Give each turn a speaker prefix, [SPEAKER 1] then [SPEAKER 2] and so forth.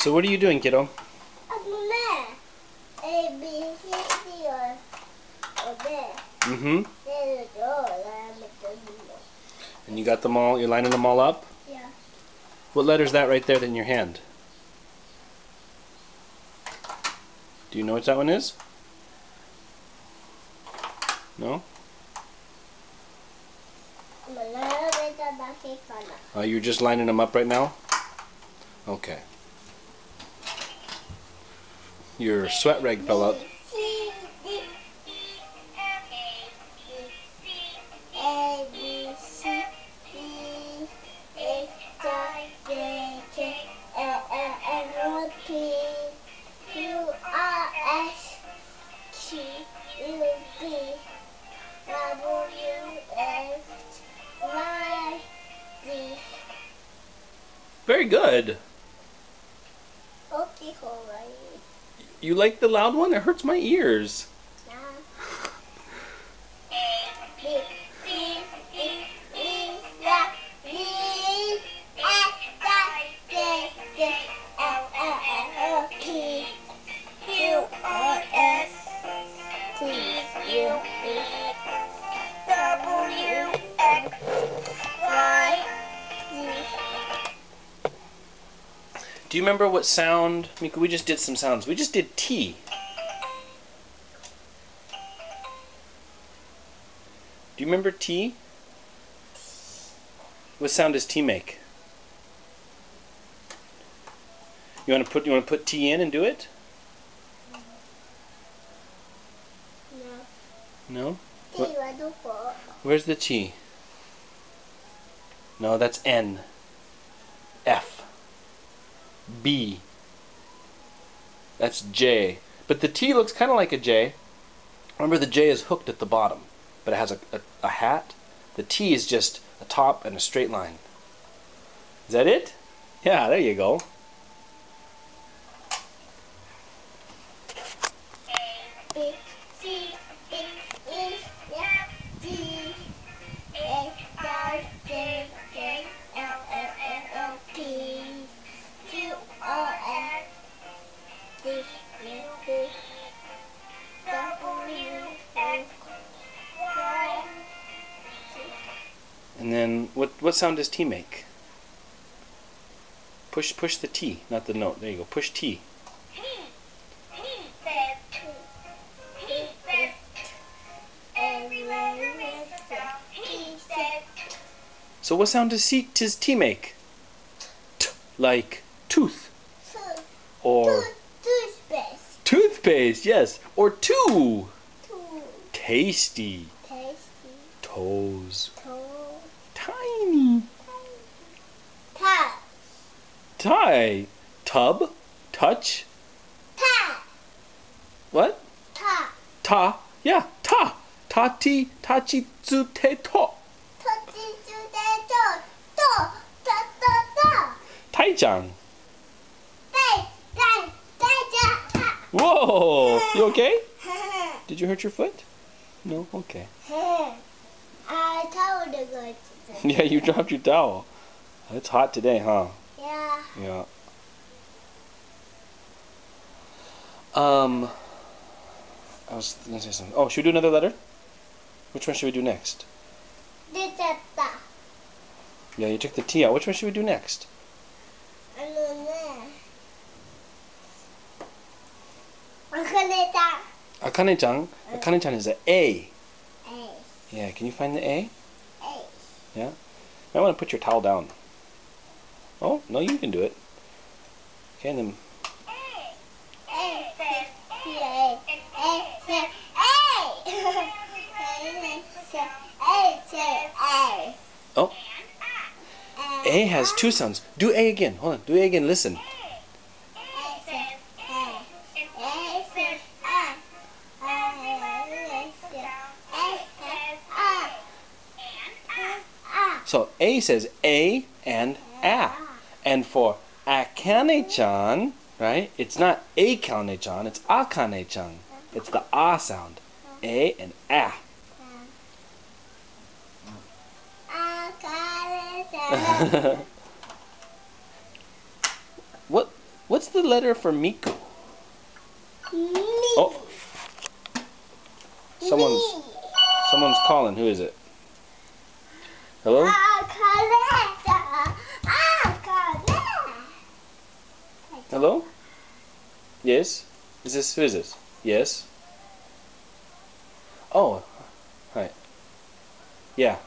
[SPEAKER 1] So what are you doing, kiddo?
[SPEAKER 2] A, B, C, D, or there.
[SPEAKER 1] Mm-hmm. And you got them all, you're lining them all up?
[SPEAKER 2] Yeah.
[SPEAKER 1] What letter is that right there in your hand? Do you know what that one is? No? You're just lining them up right now? Okay. Your sweat rag fell out. Very good.
[SPEAKER 2] Okay,
[SPEAKER 1] You like the loud one? It hurts my ears. Do you remember what sound? Miku, we just did some sounds. We just did T. Do you remember T? What sound does T make? You want to put T in and do it? No. No? Where's the T? No, that's N. F. B. That's J. But the T looks kind of like a J. Remember, the J is hooked at the bottom, but it has a hat. The T is just a top and a straight line. Is that it? Yeah, there you go. And then what sound does T make? Push the T, not the note. There you go. Push T. So what sound does T make? T, like tooth. Or
[SPEAKER 2] toothpaste.
[SPEAKER 1] Toothpaste, yes. Or two. Tasty. Toes. Tiny. Tie. Tub. Touch. What? Ta. Yeah. Ta. Tati. Tachi. Tsute. To. Taichan. Whoa. You okay? Did you hurt your foot? No? Okay. Yeah, you dropped your towel. It's hot today, huh?
[SPEAKER 2] Yeah.
[SPEAKER 1] Yeah. I was gonna say something. Oh, should we do another letter? Which one should we do next? Yeah, you took the T out. Which one should we do next? Akane-chan. Akane-chan is an A. Yeah, can you find the A? Yeah? I want to put your towel down. Oh, no, you can do it. Okay, and then... Oh. A has two sounds. Do A again. Hold on. Do A again. Listen. So A says A and A. And for Akane-chan, right, it's not Akane-chan, it's Akane-chan. It's the A sound. A and A. what What's the letter for Miku?
[SPEAKER 2] Me.
[SPEAKER 1] Oh, someone's calling. Who is it? Hello? Hello? Yes? Who is this? Yes? Oh, hi. Yeah.